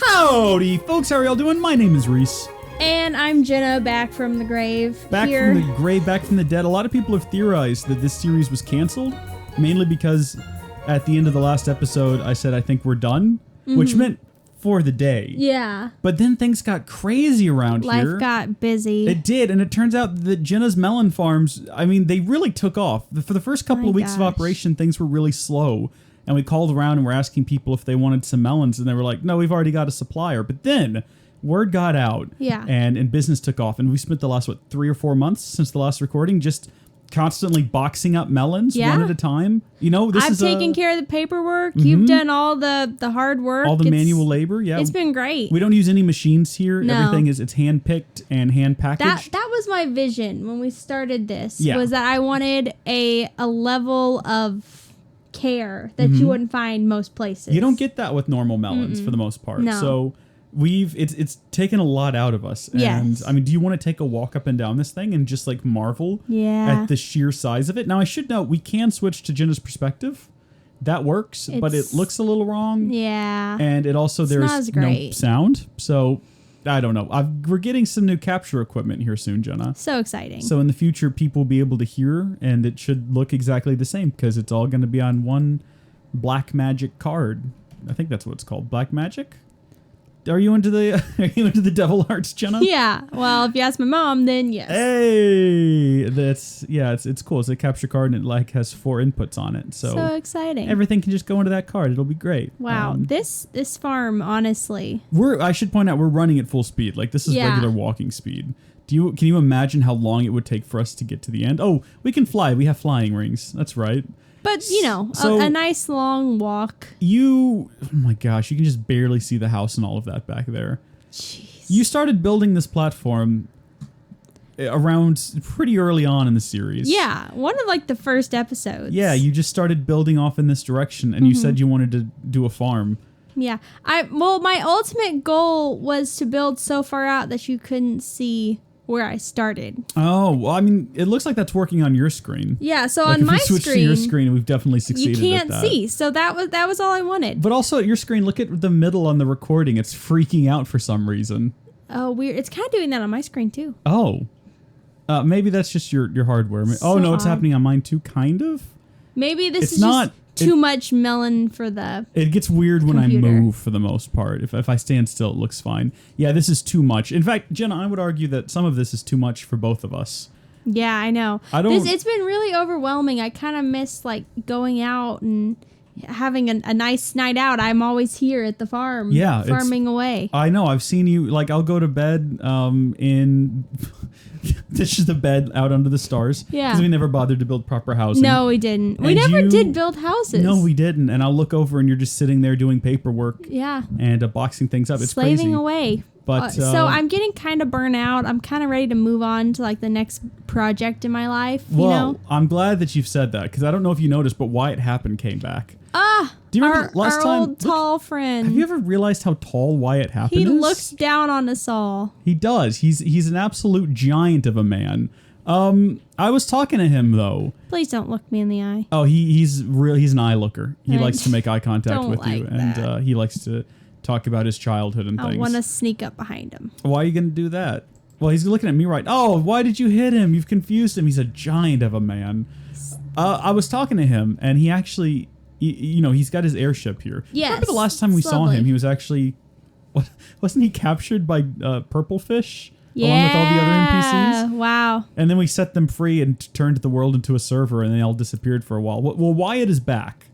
Howdy, folks. How are y'all doing? My name is Rees. And I'm Jenna, back from the grave. Back from the grave, back from the dead. A lot of people have theorized that this series was canceled, mainly because at the end of the last episode, I said I think we're done, which meant for the day. Yeah. But then things got crazy around here. Life got busy. It did, and it turns out that Jenna's melon farms, I mean, they really took off. For the first couple of weeks of operation, things were really slow. And we called around and were asking people if they wanted some melons, and they were like, no, we've already got a supplier. But then word got out, and business took off. And we spent the last, 3 or 4 months since the last recording just constantly boxing up melons one at a time. You know, I've taken care of the paperwork. You've done all the hard work. All the manual labor. Yeah. It's been great. We don't use any machines here. No. Everything it's hand-picked and hand-packaged. That was my vision when we started this, was that I wanted a level of care that you wouldn't find most places. You don't get that with normal melons for the most part. No. So it's taken a lot out of us. And I mean, do you want to take a walk up and down this thing and just like marvel at the sheer size of it? Now I should note we can switch to Jenna's perspective. That works, but it looks a little wrong. Yeah. And it also there's no sound. So I don't know. We're getting some new capture equipment here soon, Jenna. So exciting. So in the future, people will be able to hear, and it should look exactly the same because it's all going to be on one black magic card. I think that's what it's called. Black magic? Are you into the devil arts, Jenna? Yeah. Well, if you ask my mom, then yes. Hey, it's cool. It's a capture card, and it has 4 inputs on it. So exciting. Everything can just go into that card. It'll be great. Wow. This farm, honestly. I should point out we're running at full speed. Like this is regular walking speed. Can you imagine how long it would take for us to get to the end? Oh, we can fly. We have flying rings. That's right. But, a nice long walk. Oh my gosh, you can just barely see the house and all of that back there. Jeez. You started building this platform around pretty early on in the series. Yeah, one of the first episodes. Yeah, you just started building off in this direction, and you said you wanted to do a farm. Yeah. My ultimate goal was to build so far out that you couldn't see where I started. Oh, well, I mean, it looks like that's working on your screen. Yeah, so on my screen, if we switch to your screen, we've definitely succeeded. You can't see, so that was all I wanted. But also at your screen, look at the middle on the recording. It's freaking out for some reason. Oh, weird. It's kind of doing that on my screen too. Oh, maybe that's just your hardware. No, it's happening on mine too, kind of. Maybe this is just too much melon for the It gets weird computer. when I move for the most part. If I stand still, it looks fine. Yeah, this is too much. In fact, Jenna, I would argue that some of this is too much for both of us. Yeah, I know. It's been really overwhelming. I kind of miss going out and having a nice night out. I'm always here at the farm, farming away. I know. I've seen you. I'll go to bed in... This is the bed out under the stars. Yeah. Because we never bothered to build proper housing. No, we didn't. We never did build houses. No, we didn't. And I'll look over and you're just sitting there doing paperwork. Yeah. And boxing things up. It's slaving crazy. away. But so I'm getting kind of burnt out. I'm kind of ready to move on to the next project in my life. Well, I'm glad that you've said that because I don't know if you noticed, but Wyatt Happen came back. Do you remember last time? Old tall friend. Have you ever realized how tall Wyatt Happen is? He looks down on us all. He does. He's an absolute giant of a man. I was talking to him though. Please don't look me in the eye. Oh, he's an eye looker. He likes to make eye contact with you, and he likes to talk about his childhood and things. I want to sneak up behind him. Why are you going to do that? Well, he's looking at me right. Oh, why did you hit him? You've confused him. He's a giant of a man. I was talking to him, and he actually, he's got his airship here. Yes. Remember the last time we saw him? He was actually, wasn't he captured by purple fish? Yeah. Along with all the other NPCs? Wow. And then we set them free and turned the world into a server, and they all disappeared for a while. Well, Wyatt is back.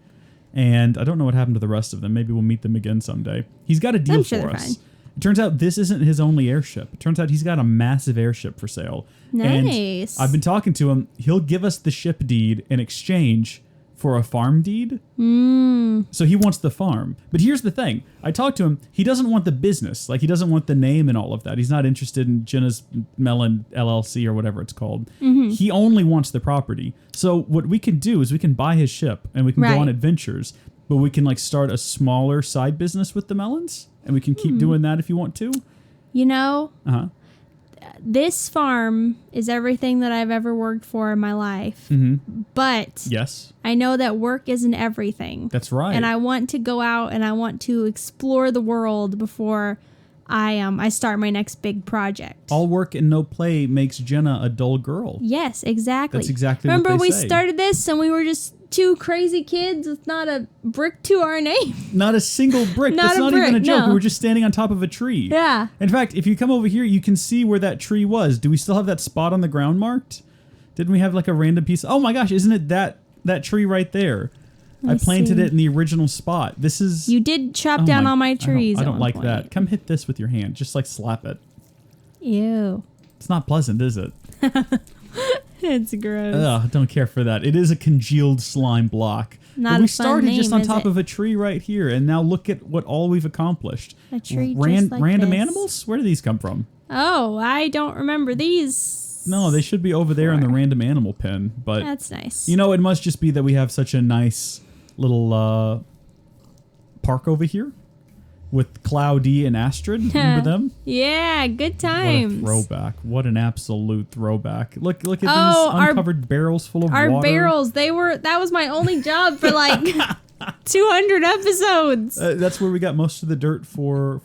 And I don't know what happened to the rest of them. Maybe we'll meet them again someday. He's got a deal for us. Fine. It turns out this isn't his only airship. It turns out he's got a massive airship for sale. Nice. And I've been talking to him. He'll give us the ship deed in exchange for a farm deed. So he wants the farm. But here's the thing. I talked to him. He doesn't want the business. He doesn't want the name and all of that. He's not interested in Jenna's Melon LLC or whatever it's called. He only wants the property. So what we can do is we can buy his ship and we can go on adventures. But we can start a smaller side business with the melons. And we can keep doing that if you want to. this farm is everything that I've ever worked for in my life. Mm-hmm. But yes, I know that work isn't everything. That's right. And I want to go out and I want to explore the world before I start my next big project. All work and no play makes Jenna a dull girl. Yes, exactly. That's exactly Remember what they we say. started this and we were just two crazy kids with not a brick to our name. Not a single brick. That's not even a joke. No. We were just standing on top of a tree. Yeah. In fact, if you come over here, you can see where that tree was. Do we still have that spot on the ground marked? Didn't we have like a random piece? Oh my gosh, isn't it that tree right there? I planted it in the original spot. This is... You did chop down all my trees. I don't like that. Come hit this with your hand. Just like slap it. Ew. It's not pleasant, is it? It's gross. Ugh, don't care for that. It is a congealed slime block. Not we a fun started name, just on is top it? of a tree right here, and now look at what all we've accomplished. A tree just like random this. animals? Where do these come from? Oh, I don't remember these. No, they should be over there in the random animal pen. But that's nice. You know, it must just be that we have such a nice little park over here with Cloudy and Astrid. Remember them? Yeah, good times. What a throwback. What an absolute throwback. Look at these uncovered barrels full of water. Our barrels, that was my only job for like 200 episodes. That's where we got most of the dirt for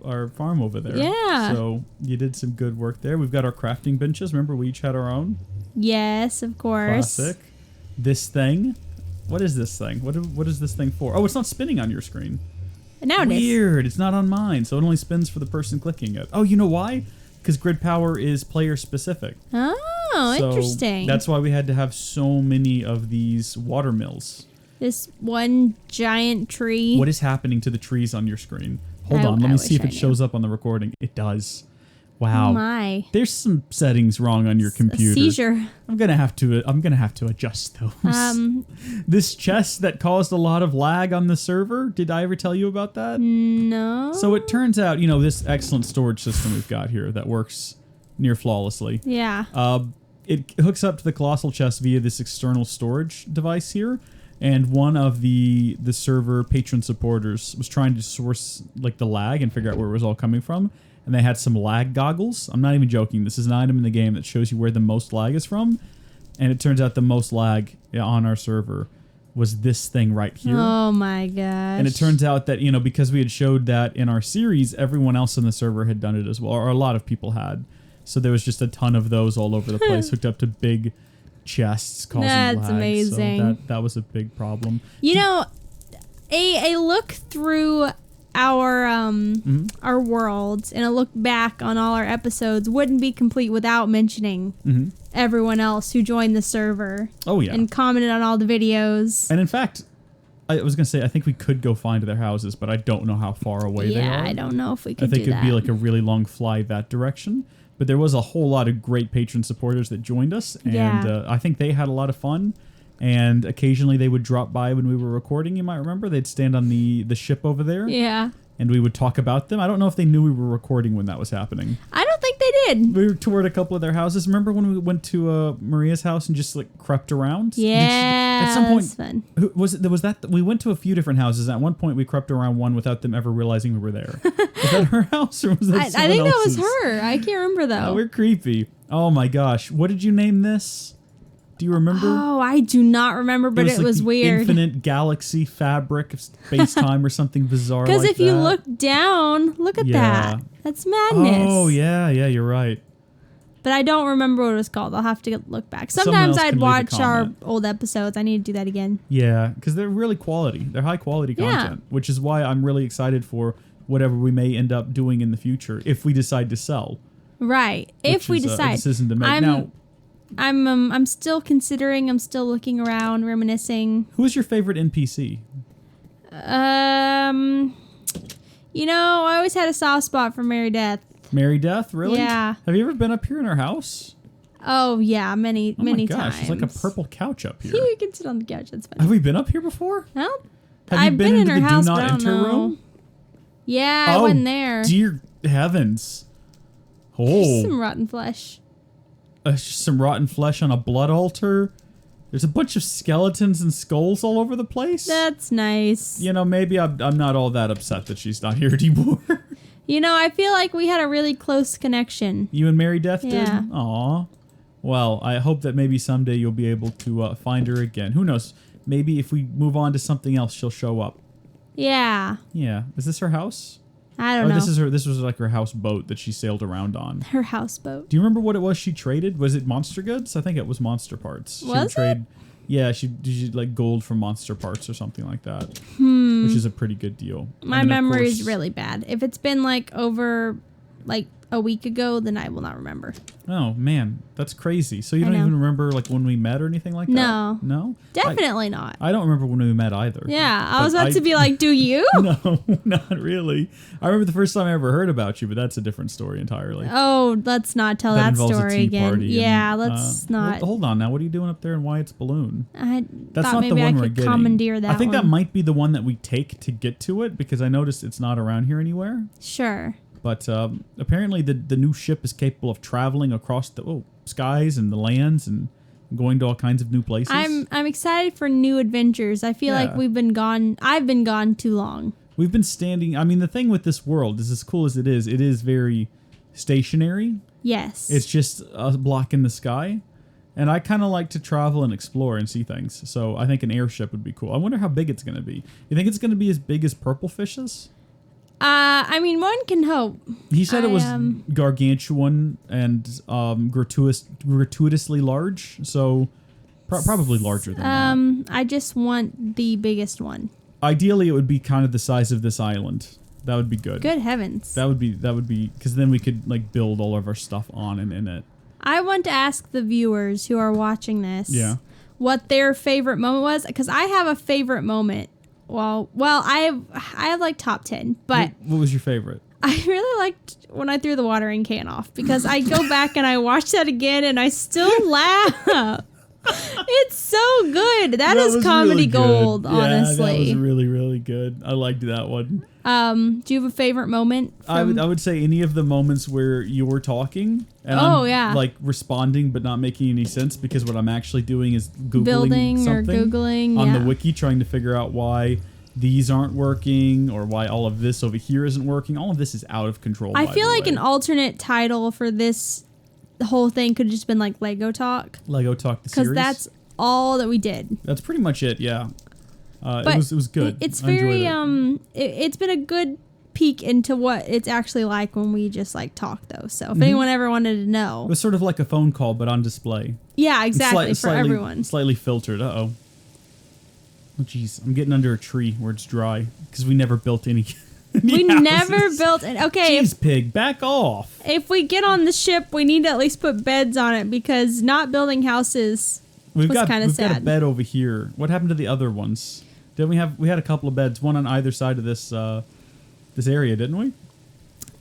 our farm over there. Yeah. So you did some good work there. We've got our crafting benches. Remember, we each had our own? Yes, of course. Classic. This thing. What is this thing? What is this thing for? Oh, it's not spinning on your screen. Now it is. Weird. It's not on mine, so it only spins for the person clicking it. Oh, you know why? Because grid power is player specific. Oh, so interesting. That's why we had to have so many of these water mills. This one giant tree. What is happening to the trees on your screen? Hold on, let me see if it shows up on the recording. It does. Wow. Oh my. There's some settings wrong on your computer. A seizure. I'm gonna have to adjust those. This chest that caused a lot of lag on the server. Did I ever tell you about that? No. So it turns out, this excellent storage system we've got here that works near flawlessly. Yeah. It hooks up to the colossal chest via this external storage device here. And one of the server patron supporters was trying to source like the lag and figure out where it was all coming from. And they had some lag goggles. I'm not even joking. This is an item in the game that shows you where the most lag is from. And it turns out the most lag on our server was this thing right here. Oh my gosh. And it turns out that, because we had showed that in our series, everyone else on the server had done it as well. Or a lot of people had. So there was just a ton of those all over the place hooked up to big chests causing lag. That's amazing. So that was a big problem. A look through our worlds and a look back on all our episodes wouldn't be complete without mentioning everyone else who joined the server. Oh yeah. And commented on all the videos. And in fact, I was going to say, I think we could go find their houses, but I don't know how far away they are. Yeah, I don't know if we could do that. I think it'd be like a really long fly that direction. But there was a whole lot of great patron supporters that joined us. And I think they had a lot of fun. And occasionally they would drop by when we were recording, you might remember. They'd stand on the ship over there. Yeah. And we would talk about them. I don't know if they knew we were recording when that was happening. I don't think they did. We toured a couple of their houses. Remember when we went to Maria's house and just like crept around? Yeah, at some point, fun. We went to a few different houses. At one point, we crept around one without them ever realizing we were there. Was that her house or was that someone I think else's? that was her. I can't remember though. Oh, we're creepy. Oh my gosh. What did you name this? Do you remember? Oh, I do not remember, but it was weird. Infinite galaxy fabric of space-time or something bizarre like that. Because if you look down, look at that. That's madness. Oh, yeah, you're right. But I don't remember what it was called. I'll have to look back. Sometimes I'd watch our old episodes. I need to do that again. Yeah, because they're really quality. They're high-quality content, which is why I'm really excited for whatever we may end up doing in the future if we decide to sell. Right. If we decide. A decision to make. Now, I'm still considering. I'm still looking around, reminiscing. Who is your favorite NPC? I always had a soft spot for Mary Death. Mary Death, really? Yeah. Have you ever been up here in our house? Oh yeah, many times. Oh my gosh, there's like a purple couch up here. You can sit on the couch. That's fine. Have we been up here before? No. Have you been into the Do Not Enter room? Yeah, I went there. Dear heavens! There's some rotten flesh. Just some rotten flesh on a blood altar. There's a bunch of skeletons and skulls all over the place. That's nice. Maybe I'm not all that upset that she's not here anymore. You know, I feel like we had a really close connection. You and Mary Death did? Yeah. Aw. Well, I hope that maybe someday you'll be able to find her again. Who knows? Maybe if we move on to something else, she'll show up. Yeah. Yeah. Is this her house? I don't know. This was like her houseboat that she sailed around on. Her houseboat. Do you remember what it was she traded? Was it monster goods? I think it was monster parts. She would trade. Yeah, she like gold for monster parts or something like that. Which is a pretty good deal. My memory is really bad. If it's been like over like a week ago, then I will not remember. Oh man, that's crazy. So you don't even remember like when we met or anything like that? No? Definitely not. I don't remember when we met either. Yeah, I was about to be like, do you? No, not really. I remember the first time I ever heard about you, but that's a different story entirely. Oh, let's not tell that story again. Yeah, let's not. Hold on now. What are you doing up there in Wyatt's balloon? That's not maybe the one we're getting. Commandeer that I think that might be the one that we take to get to it because I noticed it's not around here anywhere. Sure. But apparently the new ship is capable of traveling across the skies and the lands and going to all kinds of new places. I'm excited for new adventures. I feel like I've been gone too long. We've been standing. I mean, the thing with this world is as cool as it is very stationary. Yes. It's just a block in the sky. And I kind of like to travel and explore and see things. So I think an airship would be cool. I wonder how big it's going to be. You think it's going to be as big as Purple Fish's? I mean, one can hope. He said it was gargantuan and gratuitously large, so probably larger than that. I just want the biggest one. Ideally, it would be kind of the size of this island. That would be good. Good heavens. That would be because then we could like build all of our stuff on and in it. I want to ask the viewers who are watching this, what their favorite moment was, because I have a favorite moment. Well, I have like top 10, but what was your favorite? I really liked when I threw the watering can off because I go back and I watch that again and I still laugh. It's so good. That is comedy really gold, honestly. Yeah, that was really, really good. I liked that one. Do you have a favorite moment? I would say any of the moments where you were talking and I'm like responding but not making any sense because what I'm actually doing is Googling something on the wiki trying to figure out why these aren't working or why all of this over here isn't working. All of this is out of control. I feel like an alternate title for this whole thing could have just been like Lego Talk. Lego Talk the series? Because that's all that we did. That's pretty much it, yeah. It was good. It's very it's been a good peek into what it's actually like when we just like talk though. So if anyone ever wanted to know, it was sort of like a phone call but on display. Yeah, exactly for everyone. Slightly filtered. Oh jeez, I'm getting under a tree where it's dry because we never built any. We never built it. Okay. Jeez, pig, back off. If we get on the ship, we need to at least put beds on it because not building houses was kind of sad. We've got a bed over here. What happened to the other ones? Didn't we had a couple of beds, one on either side of this this area, didn't we?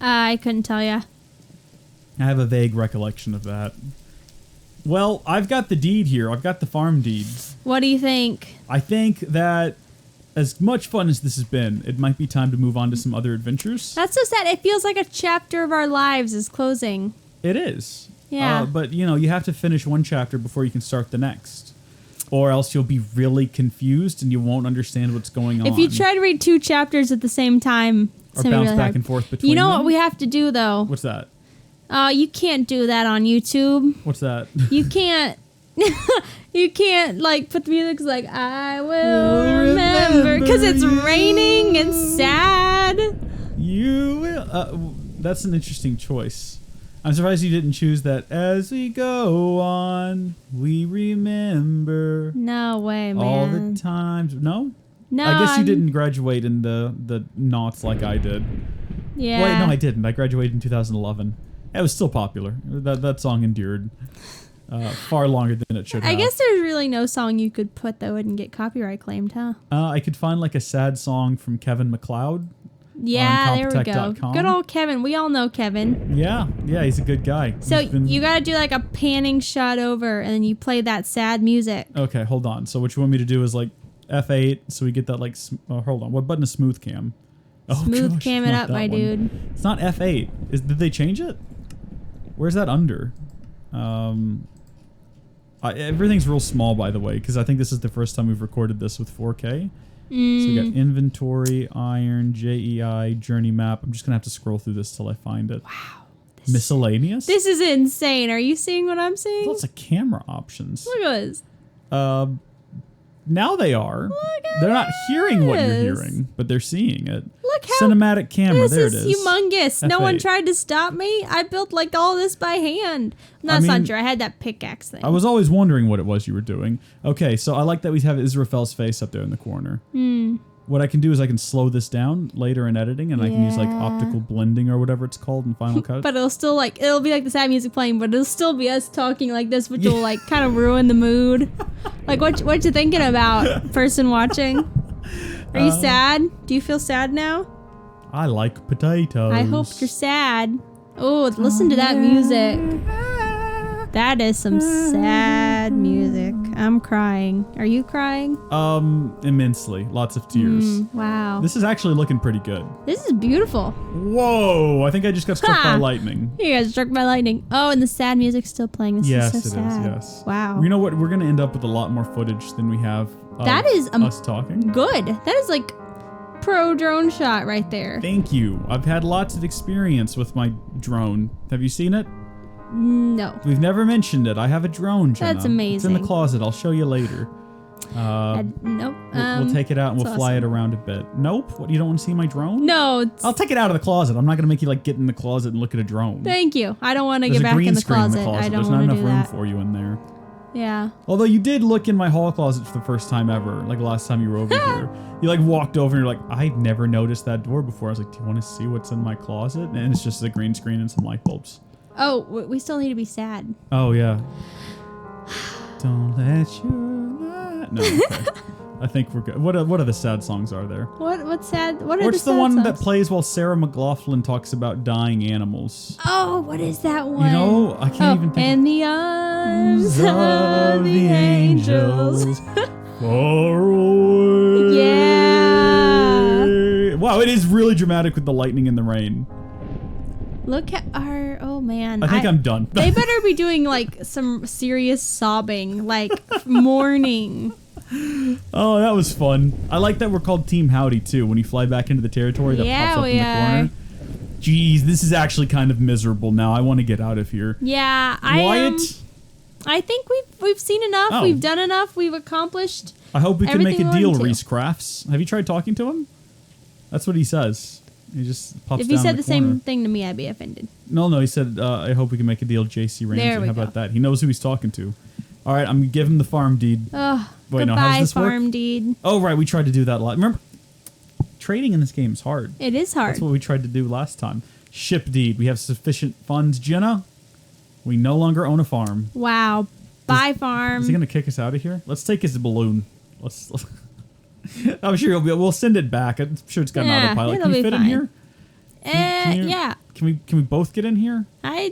I couldn't tell you. I have a vague recollection of that. Well, I've got the deed here. I've got the farm deed. What do you think? I think that as much fun as this has been, it might be time to move on to some other adventures. That's so sad. It feels like a chapter of our lives is closing. It is. Yeah. But, you have to finish one chapter before you can start the next. Or else you'll be really confused and you won't understand what's going on. If you try to read 2 chapters at the same time, or bounce really back and forth between You know them? what we have to do, though? What's that? You can't do that on YouTube. What's that? You can't... You can't like put the music like I will remember because it's raining and sad. You will. That's an interesting choice. I'm surprised you didn't choose that. As we go on, we remember. No way, man. All the times. No. I guess you didn't graduate in the noughts like I did. Yeah. Wait, no, I didn't. I graduated in 2011. It was still popular. That song endured. Far longer than it should have. I guess there's really no song you could put that wouldn't get copyright claimed, huh? I could find like a sad song from Kevin MacLeod. Yeah, there we go. Good old Kevin. We all know Kevin. Yeah, he's a good guy. So you got to do like a panning shot over and then you play that sad music. Okay, hold on. So what you want me to do is like F8 so we get that like... hold on. What button is smooth cam? Smooth cam it up, my dude. It's not F8. Did they change it? Where's that under? Everything's real small, by the way, because I think this is the first time we've recorded this with 4K. So we got inventory, iron, JEI, journey map. I'm just going to have to scroll through this till I find it. Wow. Miscellaneous? This is insane. Are you seeing what I'm seeing? Lots of camera options. Look at this. Now they are. They're not hearing what you're hearing, but they're seeing it. Look how cinematic camera. There it is. This is humongous. No one tried to stop me. I built like all this by hand. That's not true. I had that pickaxe thing. I was always wondering what it was you were doing. Okay, so I like that we have Israfel's face up there in the corner. What I can do is I can slow this down later in editing, and I can use like optical blending or whatever it's called in Final Cut. But it'll be like the sad music playing, but it'll still be us talking like this, which will like kind of ruin the mood. Like what you thinking about, person watching? Are you sad? Do you feel sad now? I like potatoes. I hope you're sad. Oh, listen to that music. That is some sad music. I'm crying. Are you crying? Immensely. Lots of tears. Wow. This is actually looking pretty good. This is beautiful. Whoa! I think I just got struck by lightning. You got struck by lightning. Oh, and the sad music's still playing. This is so sad. Yes. Wow. You know what? We're gonna end up with a lot more footage than we have. That is us talking. Good. That is like pro drone shot right there. Thank you. I've had lots of experience with my drone. Have you seen it? No. We've never mentioned it. I have a drone, Jenna. That's amazing. It's in the closet. I'll show you later. Nope. We'll take it out and we'll fly it around a bit. Nope. What? You don't want to see my drone? No. I'll take it out of the closet. I'm not going to make you like get in the closet and look at a drone. Thank you. I don't want to get back in the closet. I don't There's not enough room for you in there. Yeah. Although you did look in my hall closet for the first time ever, like the last time you were over here. You like walked over and you're like, I've never noticed that door before. I was like, do you want to see what's in my closet? And it's just a green screen and some light bulbs. Oh, we still need to be sad. Oh, yeah. Don't let your... No, okay. I think we're good. What other sad songs are there? What's sad? What are What's the sad one songs? that plays while Sarah McLachlan talks about dying animals? Oh, what is that one? You know, I can't even think. In the arms of the angels. Far away. Yeah. Wow, it is really dramatic with the lightning and the rain. Look at our... Oh, man. I think I'm done. They better be doing, like, some serious sobbing. Like, mourning. Oh, that was fun. I like that we're called Team Howdy, too. When you fly back into the territory, that pops up in the corner. Jeez, this is actually kind of miserable now. I want to get out of here. Yeah, Wyatt? I think we've seen enough. Oh. We've done enough. We've accomplished I hope we can make a deal, to. Reese Crafts. Have you tried talking to him? That's what he says. He just pops If down he said in the corner. same thing to me, I'd be offended. No, he said, I hope we can make a deal, JC Ramsey. There we How about that? He knows who he's talking to. All right, I'm giving him the farm deed. Oh, Wait, goodbye, no, how does this farm work? deed. Oh, right, we tried to do that a lot. Remember, trading in this game is hard. It is hard. That's what we tried to do last time. Ship deed. We have sufficient funds. Jenna, we no longer own a farm. Wow. Bye, farm. Is he going to kick us out of here? Let's take his balloon. I'm sure we'll send it back. I'm sure it's got an autopilot. Can we fit in here? Yeah. Can we both get in here?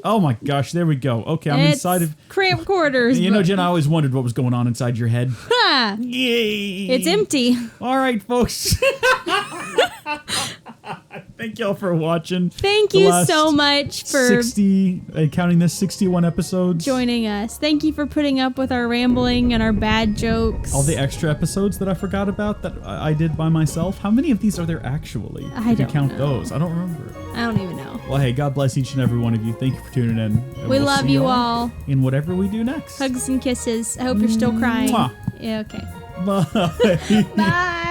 Oh my gosh, there we go. Okay, I'm inside of cramped quarters. You know, Jen, I always wondered what was going on inside your head. Ha! Yay! It's empty. All right, folks. Thank y'all for watching. Thank you so much for 60, counting this 61 episodes. Joining us. Thank you for putting up with our rambling and our bad jokes. All the extra episodes that I forgot about that I did by myself. How many of these are there actually? I don't count know. those. I don't remember. I don't even know. Well, hey, God bless each and every one of you. Thank you for tuning in. We love you all. In whatever we do next. Hugs and kisses. I hope you're still crying. Mwah. Yeah, okay. Bye. Bye.